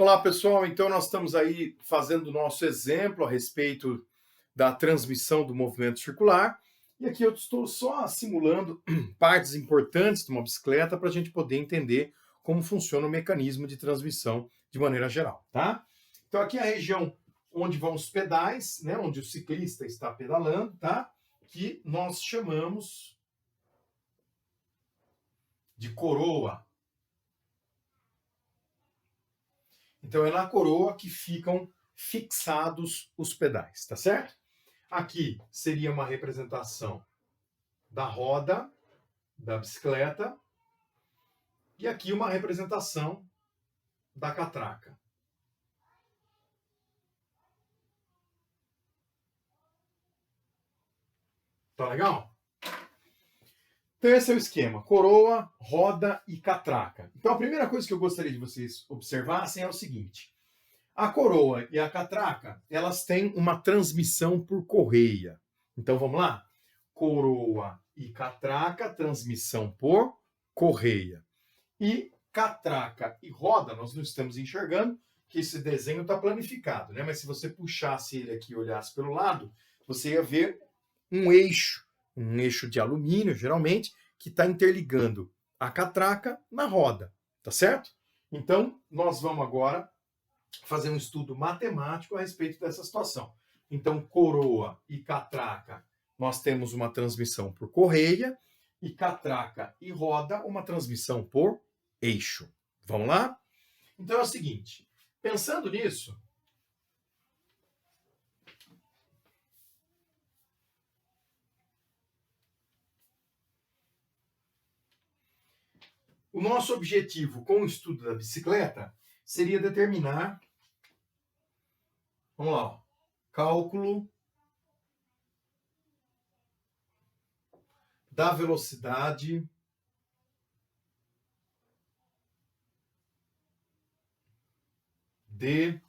Olá, pessoal. Então, nós estamos aí fazendo o nosso exemplo a respeito da transmissão do movimento circular. E aqui eu estou só simulando partes importantes de uma bicicleta para a gente poder entender como funciona o mecanismo de transmissão de maneira geral, tá? Então, aqui é a região onde vão os pedais, né, onde o ciclista está pedalando, tá? Que nós chamamos de coroa. Então, é na coroa que ficam fixados os pedais, tá certo? Aqui seria uma representação da roda da bicicleta e aqui uma representação da catraca. Tá legal? Então esse é o esquema, coroa, roda e catraca. Então a primeira coisa que eu gostaria de vocês observassem é o seguinte: a coroa e a catraca, elas têm uma transmissão por correia. Então vamos lá? Coroa e catraca, transmissão por correia. E catraca e roda, nós não estamos enxergando, que esse desenho está planificado, né? Mas se você puxasse ele aqui e olhasse pelo lado, você ia ver um eixo de alumínio, geralmente, que está interligando a catraca na roda, tá certo? Então, nós vamos agora fazer um estudo matemático a respeito dessa situação. Então, coroa e catraca, nós temos uma transmissão por correia, e catraca e roda, uma transmissão por eixo. Vamos lá? Então é o seguinte, pensando nisso, o nosso objetivo com o estudo da bicicleta seria determinar, vamos lá, ó, cálculo da velocidade de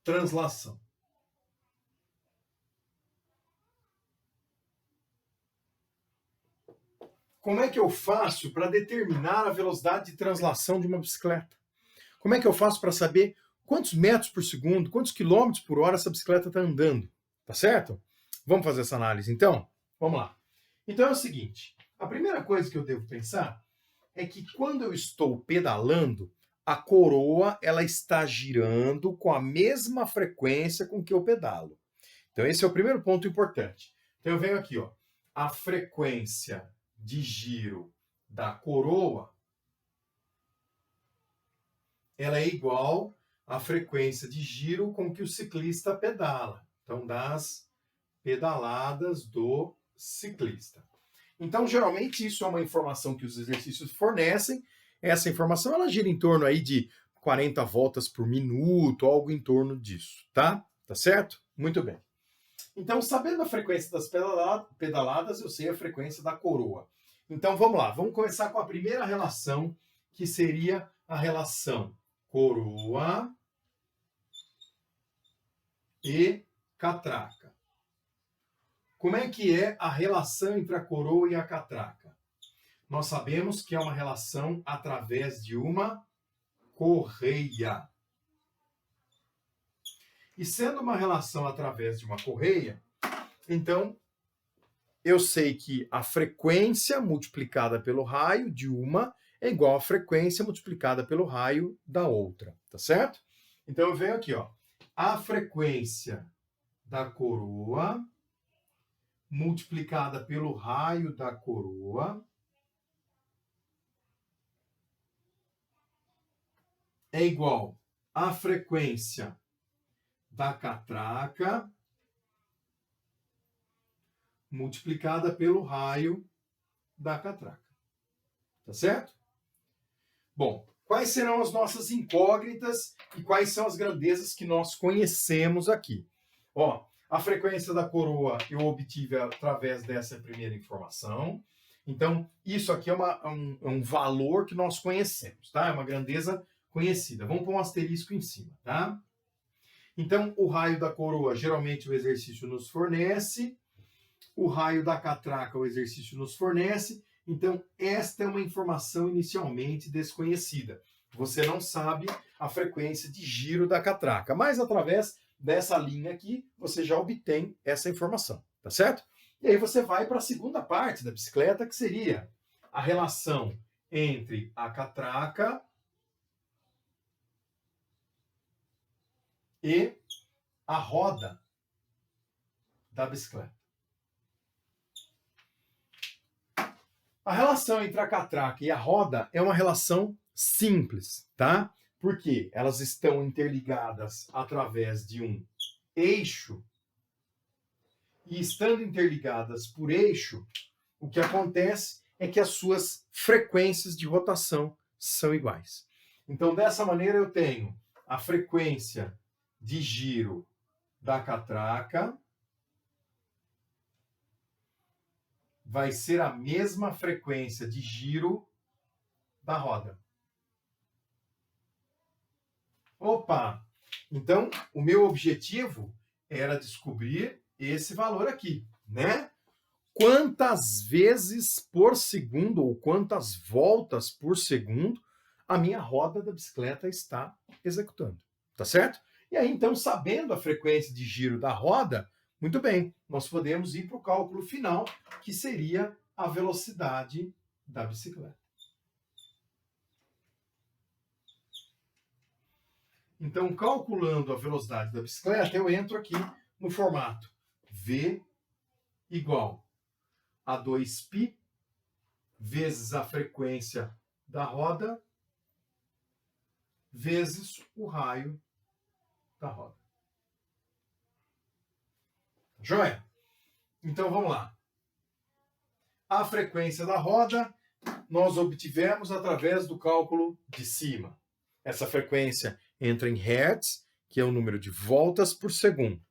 translação. Como é que eu faço para determinar a velocidade de translação de uma bicicleta? Como é que eu faço para saber quantos metros por segundo, quantos quilômetros por hora essa bicicleta está andando? Tá certo? Vamos fazer essa análise então? Vamos lá. Então é o seguinte, a primeira coisa que eu devo pensar é que quando eu estou pedalando, a coroa ela está girando com a mesma frequência com que eu pedalo. Então esse é o primeiro ponto importante. Então eu venho aqui, ó, a frequência de giro da coroa ela é igual à frequência de giro com que o ciclista pedala. Então das pedaladas do ciclista. Então, geralmente, isso é uma informação que os exercícios fornecem. Essa informação ela gira em torno aí de 40 voltas por minuto, algo em torno disso, tá? Tá certo? Muito bem. Então, sabendo a frequência das pedaladas, eu sei a frequência da coroa. Então, vamos lá. Vamos começar com a primeira relação, que seria a relação coroa e catraca. Como é que é a relação entre a coroa e a catraca? Nós sabemos que é uma relação através de uma correia. E sendo uma relação através de uma correia, então eu sei que a frequência multiplicada pelo raio de uma é igual à frequência multiplicada pelo raio da outra, tá certo? Então eu venho aqui, ó, a frequência da coroa multiplicada pelo raio da coroa é igual à frequência da catraca multiplicada pelo raio da catraca. Tá certo? Bom, quais serão as nossas incógnitas e quais são as grandezas que nós conhecemos aqui? Ó, a frequência da coroa eu obtive através dessa primeira informação. Então, isso aqui é um valor que nós conhecemos, tá? É uma grandeza conhecida. Vamos pôr um asterisco em cima, tá? Então, o raio da coroa, geralmente o exercício nos fornece. O raio da catraca, o exercício nos fornece. Então, esta é uma informação inicialmente desconhecida. você não sabe a frequência de giro da catraca, mas através dessa linha aqui, você já obtém essa informação, tá certo? E aí você vai para a segunda parte da bicicleta, que seria a relação entre a catraca e a roda da bicicleta. A relação entre a catraca e a roda é uma relação simples, tá? Porque elas estão interligadas através de um eixo, e estando interligadas por eixo, o que acontece é que as suas frequências de rotação são iguais. Então, dessa maneira, eu tenho a frequência de giro da catraca vai ser a mesma frequência de giro da roda. Opa! Então, o meu objetivo era descobrir esse valor aqui, né? Quantas vezes por segundo ou quantas voltas por segundo a minha roda da bicicleta está executando, tá certo? E aí, então, sabendo a frequência de giro da roda, muito bem, nós podemos ir para o cálculo final, que seria a velocidade da bicicleta. Então, calculando a velocidade da bicicleta, eu entro aqui no formato V igual a 2π vezes a frequência da roda vezes o raio da roda. Joia? Então, vamos lá. A frequência da roda nós obtivemos através do cálculo de cima. Essa frequência entra em hertz, que é o número de voltas por segundo.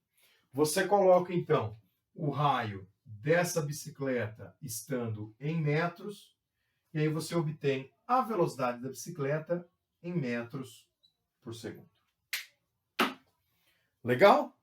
Você coloca, então, o raio dessa bicicleta estando em metros, e aí você obtém a velocidade da bicicleta em metros por segundo. Legal?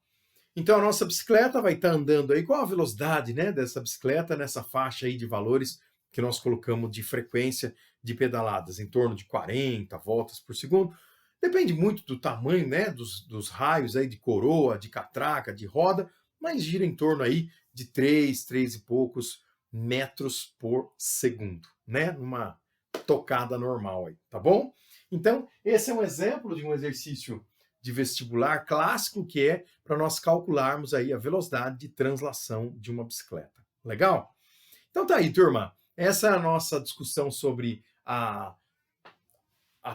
Então a nossa bicicleta vai estar andando aí. Qual a velocidade, né, dessa bicicleta nessa faixa aí de valores que nós colocamos de frequência de pedaladas? Em torno de 40 voltas por segundo. Depende muito do tamanho, né, dos raios aí de coroa, de catraca, de roda, mas gira em torno aí de 3 e poucos metros por segundo, né? Numa tocada normal aí, tá bom? Então, esse é um exemplo de um exercício de vestibular clássico, que é para nós calcularmos aí a velocidade de translação de uma bicicleta. Legal? Então tá aí, turma. Essa é a nossa discussão sobre a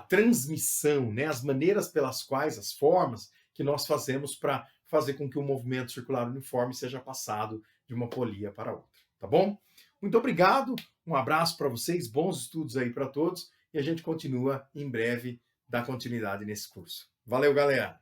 transmissão, né? As maneiras pelas quais, as formas que nós fazemos para fazer com que o movimento circular uniforme seja passado de uma polia para outra. Tá bom? Muito obrigado, um abraço para vocês, bons estudos aí para todos, e a gente continua em breve, dar continuidade nesse curso. Valeu, galera!